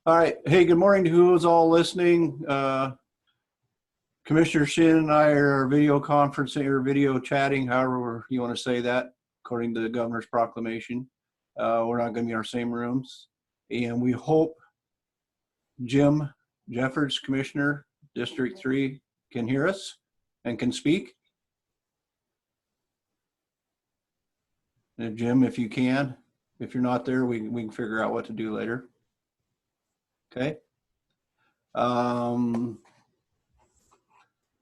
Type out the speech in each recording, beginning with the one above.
All right. Hey, good morning to who's all listening. Commissioner Shin and I are video conferencing or video chatting, however you want to say that, according to the governor's proclamation. We're not going to be in our same rooms. And we hope Jim Jeffords, Commissioner, District 3, can hear us and can speak. And Jim, if you can. If you're not there, we can figure out what to do later. Okay.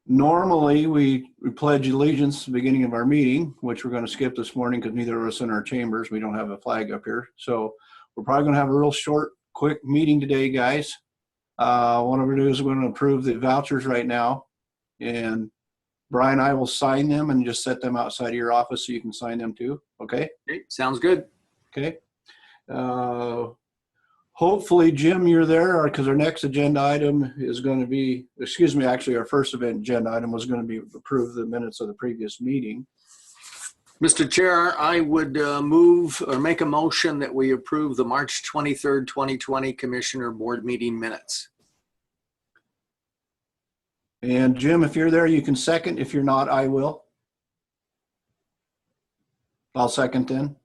Normally we pledge allegiance at the beginning of our meeting, which we're going to skip this morning because neither of us in our chambers. We don't have a flag up here. So we're probably going to have a real short, quick meeting today, guys. What we're going to do is we're going to approve the vouchers right now. And Brian and I will sign them and just set them outside of your office so you can sign them too. Okay? Okay, sounds good. Okay. Hopefully, Jim, you're there because our next agenda item is going to be, actually our first agenda item was going to be approve the minutes of the previous meeting. Mr. Chair, I would move or make a motion that we approve the March 23rd, 2020 Commissioner Board meeting minutes. And Jim, if you're there, you can second. If you're not, I will. I'll second then.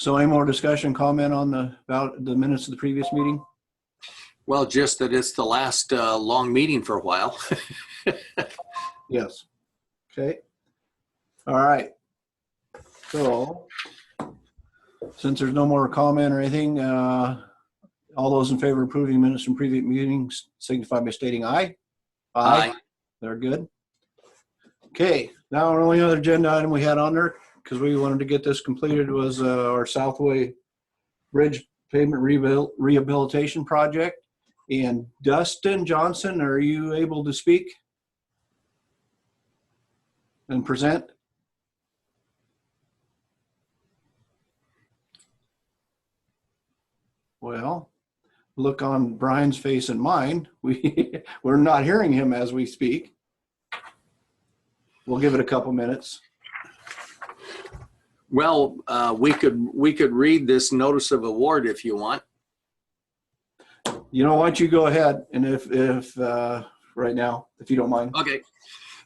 So any more discussion, comment on about the minutes of the previous meeting? Well, just that it's the last long meeting for a while. Yes. Okay. All right. So since there's no more comment or anything, all those in favor of approving minutes from previous meetings signify by stating aye. Aye. They're good. Okay. Now our only other agenda item we had on there, because we wanted to get this completed, was our Southway Bridge Pavement Rehabilitation Project. And Dustin Johnson, are you able to speak and present? Well, look on Brian's face and mine. We're not hearing him as we speak. We'll give it a couple minutes. Well, we could read this notice of award if you want. You know, why don't you go ahead, and if right now, if you don't mind. Okay.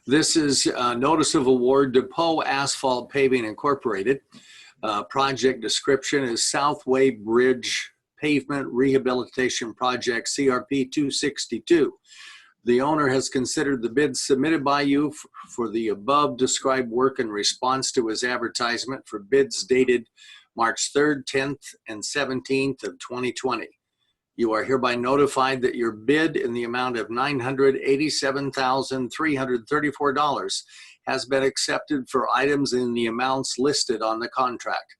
This is a notice of award to Poe Asphalt Paving Incorporated. Project description is Southway Bridge Pavement Rehabilitation Project, CRP 262. The owner has considered the bid submitted by you for the above described work in response to his advertisement for bids dated March 3rd, 10th, and 17th of 2020. You are hereby notified that your bid in the amount of $987,334 has been accepted for items in the amounts listed on the contract.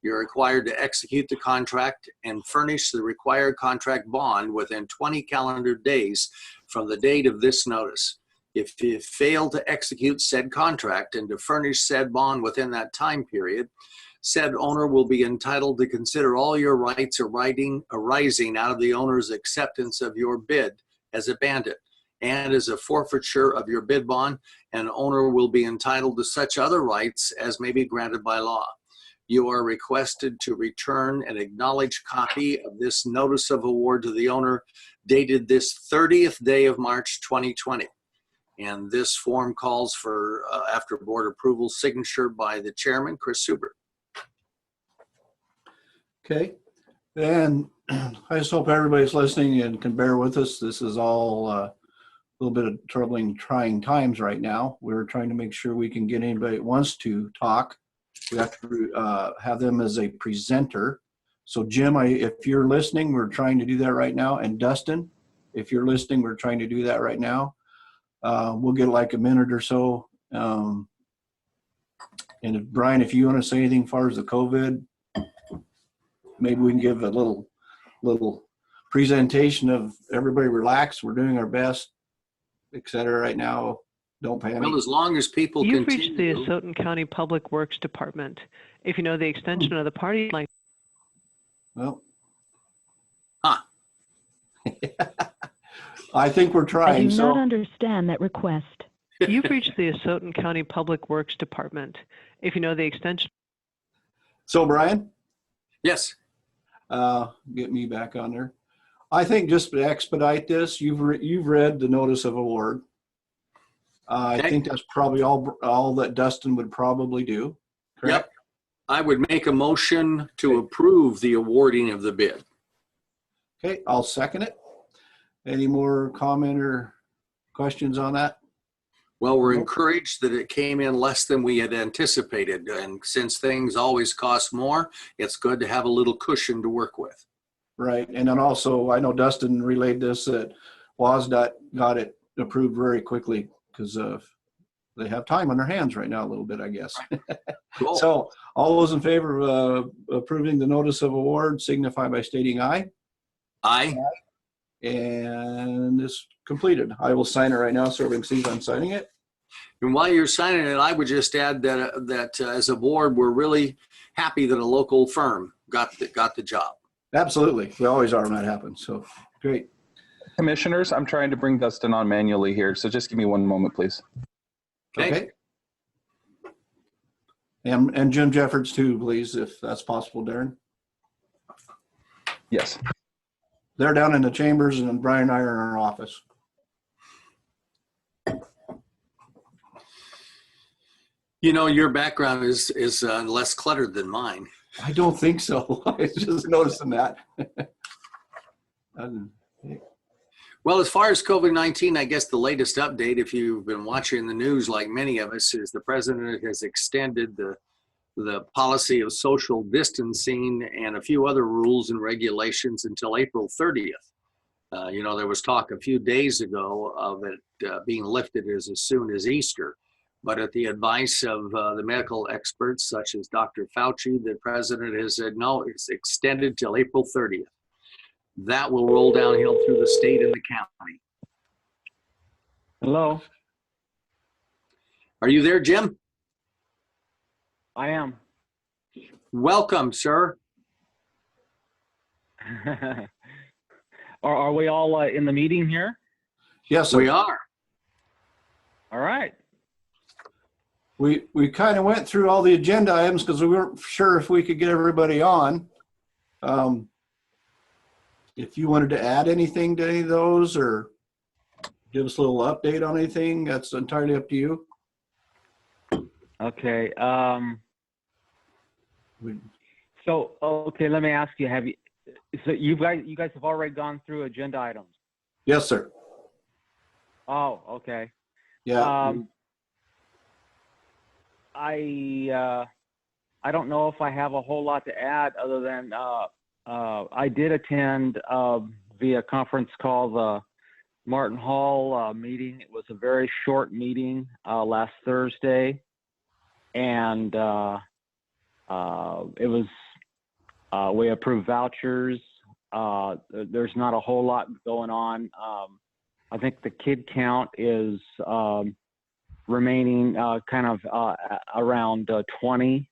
You're required to execute the contract and furnish the required contract bond within 20 calendar days from the date of this notice. If you fail to execute said contract and to furnish said bond within that time period, said owner will be entitled to consider all your rights arising out of the owner's acceptance of your bid as abandoned and as a forfeiture of your bid bond, and owner will be entitled to such other rights as may be granted by law. You are requested to return an acknowledged copy of this notice of award to the owner dated this 30th day of March 2020. And this form calls for, after board approval, signature by the chairman, Chris Subert. Okay. And I just hope everybody's listening and can bear with us. This is all a little bit of troubling, trying times right now. We're trying to make sure we can get anybody that wants to talk. We have to have them as a presenter. So Jim, if you're listening, we're trying to do that right now. And Dustin, if you're listening, we're trying to do that right now. We'll get like a minute or so. And if, Brian, if you want to say anything as far as the COVID, maybe we can give a little presentation of everybody relax. We're doing our best, etc. right now. Don't panic. Well, as long as people You've continue. reached the Asotin County Public Works Department. If you know the extension of the party line. Well. Huh. I think we're trying. I do not understand that request. You've reached the Asotin County Public Works Department. If you know the extension. So, Brian? Yes. get me back on there. I think just to expedite this, you've read the notice of award. I Okay. think that's probably all that Dustin would probably do. Correct? Yep. I would make a motion to approve the awarding of the bid. Okay, I'll second it. Any more comment or questions on that? Well, we're encouraged that it came in less than we had anticipated. And since things always cost more, it's good to have a little cushion to work with. Right. And then also, I know Dustin relayed this, that WASDOT got it approved very quickly because they have time on their hands right now a little bit, I guess. Cool. So all those in favor of approving the notice of award signify by stating aye. Aye. And it's completed. I will sign it right now so everyone sees I'm signing it. And while you're signing it, I would just add that as a board, we're really happy that a local firm got the job. Absolutely. We always are when that happens. So great. Commissioners, I'm trying to bring Dustin on manually here, so just give me one moment, please. Okay. And Jim Jeffords too, please, if that's possible, Darren. Yes. They're down in the chambers and Brian and I are in our office. You know, your background is less cluttered than mine. I don't think so. I was just noticing that. Well, as far as COVID-19, I guess the latest update, if you've been watching the news like many of us, is the president has extended the policy of social distancing and a few other rules and regulations until April 30th. You know, there was talk a few days ago of it being lifted as soon as Easter. But at the advice of the medical experts, such as Dr. Fauci, the president has said, no, it's extended till April 30th. That will roll downhill through the state and the county. Hello, Are you there, Jim? I am. Welcome, sir. Are we all in the meeting here? Yes, sir. We are. All right. We kind of went through all the agenda items because we weren't sure if we could get everybody on. If you wanted to add anything to any of those or give us a little update on anything, that's entirely up to you. Okay. We- So, okay, let me ask you, so you guys have already gone through agenda items? Yes, sir. Oh, okay. Yeah. I don't know if I have a whole lot to add other than I did attend via conference call the Martin Hall meeting. It was a very short meeting last Thursday, and it was we approved vouchers. There's not a whole lot going on. I think the kid count is remaining kind of around 20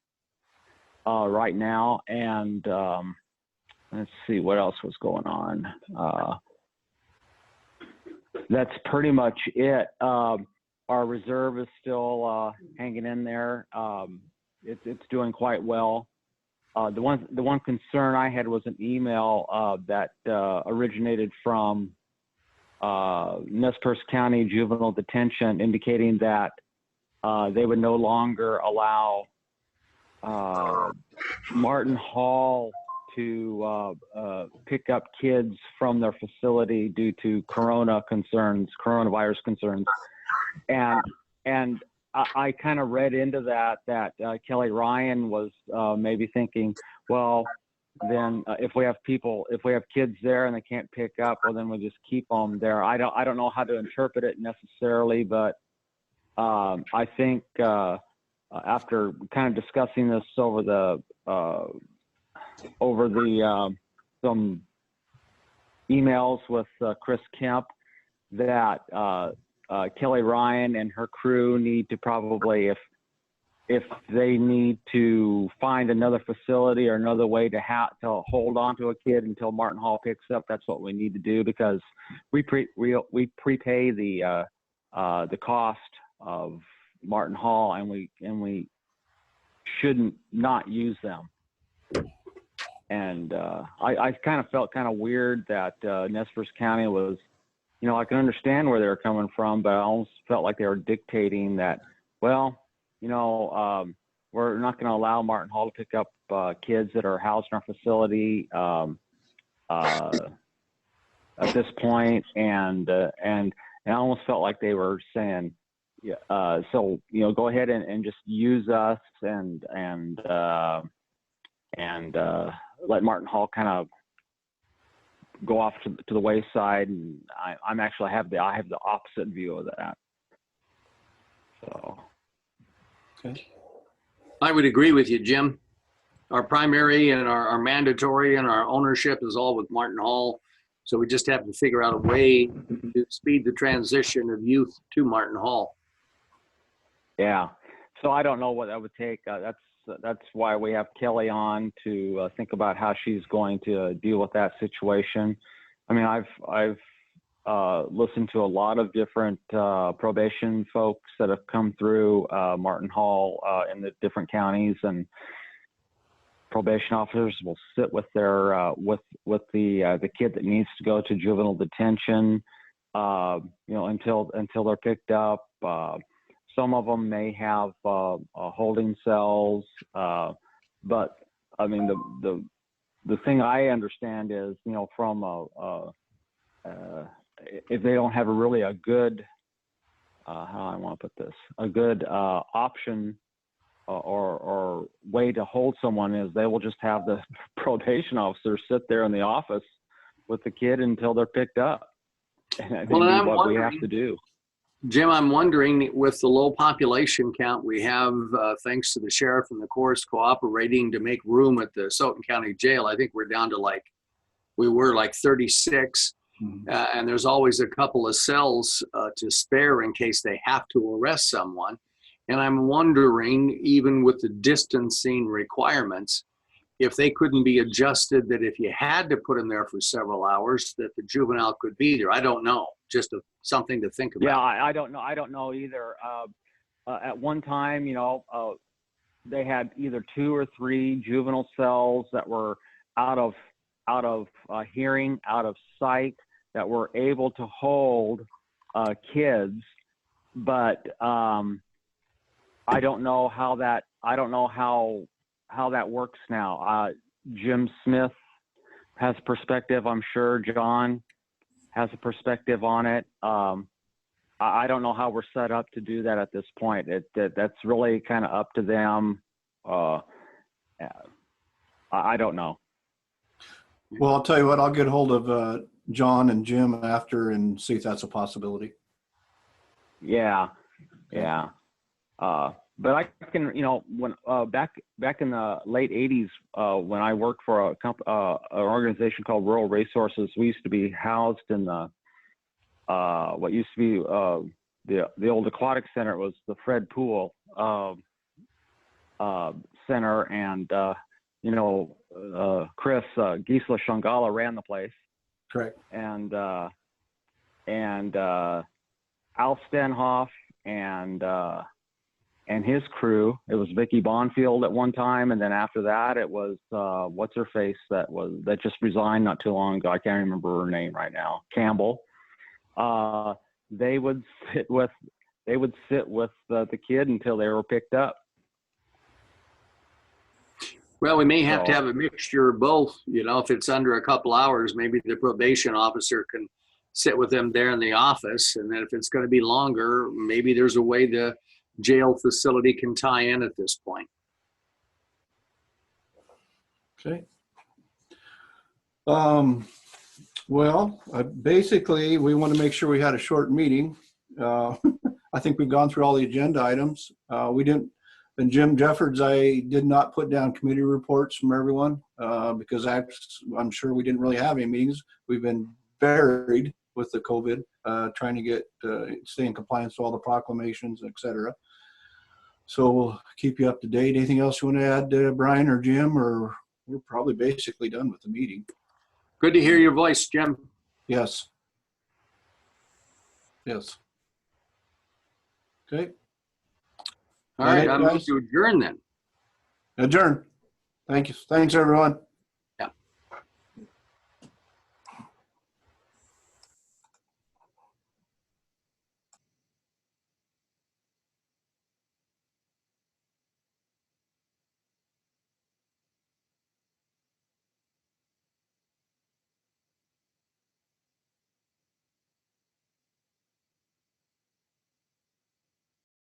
right now, and let's see what else was going on. That's pretty much it. Our reserve is still hanging in there. It's doing quite well. The one concern I had was an email that originated from Nez Perce County Juvenile Detention indicating that they would no longer allow Martin Hall to pick up kids from their facility due to coronavirus concerns. And I kind of read into that Kelly Ryan was maybe thinking, well, then if we have kids there and they can't pick up, well, then we'll just keep them there. I don't know how to interpret it necessarily, but I think after kind of discussing this over some emails with Chris Kemp, that Kelly Ryan and her crew need to probably, if they need to find another facility or another way to hold on to a kid until Martin Hall picks up, that's what we need to do, because we prepay the cost of Martin Hall, and we shouldn't not use them. I kind of felt kind of weird that Nez Perce County was, you know, I can understand where they were coming from, but I almost felt like they were dictating that, well, you know, we're not going to allow Martin Hall to pick up kids that are housed in our facility at this point, and I almost felt like they were saying, yeah, so you know, go ahead and just use us and let Martin Hall kind of go off to the wayside. And I'm actually I have the opposite view of that. So. Okay. I would agree with you, Jim. Our primary and our mandatory and our ownership is all with Martin Hall. So we just have to figure out a way to speed the transition of youth to Martin Hall. Yeah. So I don't know what that would take. That's why we have Kelly on to think about how she's going to deal with that situation. I mean, I've listened to a lot of different probation folks that have come through Martin Hall in the different counties, and probation officers will sit with their with the kid that needs to go to juvenile detention, you know, until they're picked up. Some of them may have holding cells, but I mean the thing I understand is, you know, from if they don't have a good how I want to put this, a good option or way to hold someone, is they will just have the probation officer sit there in the office with the kid until they're picked up. And I think that's what we have to do. Jim, I'm wondering, with the low population count we have, thanks to the sheriff and the courts cooperating to make room at the Soton County Jail, I think we're down to we were 36. And there's always a couple of cells to spare in case they have to arrest someone. And I'm wondering, even with the distancing requirements, if they couldn't be adjusted, that if you had to put them there for several hours, that the juvenile could be there. I don't know. Just something to think about. Yeah, I don't know. I don't know either. At one time, you know, they had either 2 or 3 juvenile cells that were out of hearing, out of sight, that were able to hold kids, but I don't know how that works now. Jim Smith has perspective. I'm sure John has a perspective on it. I don't know how we're set up to do that at this point. That's really kind of up to them. I don't know. Well, I'll tell you what, I'll get hold of John and Jim after and see if that's a possibility. Yeah. But I can, you know, when back in the late 80s, when I worked for an organization called Rural Resources, we used to be housed in the what used to be the old aquatic center. It was the Fred Poole Center, and you know, Chris Gisela Shangala ran the place. Correct. And Al Stenhoff and his crew. It was Vicky Bonfield at one time, and then after that, it was what's her face that just resigned not too long ago. I can't remember her name right now. Campbell. They would sit with the kid until they were picked up. Well, we may have to have a mixture of both. You know, if it's under a couple hours, maybe the probation officer can sit with them there in the office. And then if it's going to be longer, maybe there's a way the jail facility can tie in at this point. Okay. Well, basically, we want to make sure we had a short meeting. I think we've gone through all the agenda items. We didn't. And Jim Jeffords, I did not put down committee reports from everyone because I'm sure we didn't really have any meetings. We've been buried with the COVID, trying to stay in compliance with all the proclamations, et cetera. So we'll keep you up to date. Anything else you want to add, Brian or Jim, or we're probably basically done with the meeting. Good to hear your voice, Jim. Yes. Yes. Okay. All right, I'm going to adjourn then. Adjourn. Thank you. Thanks, everyone.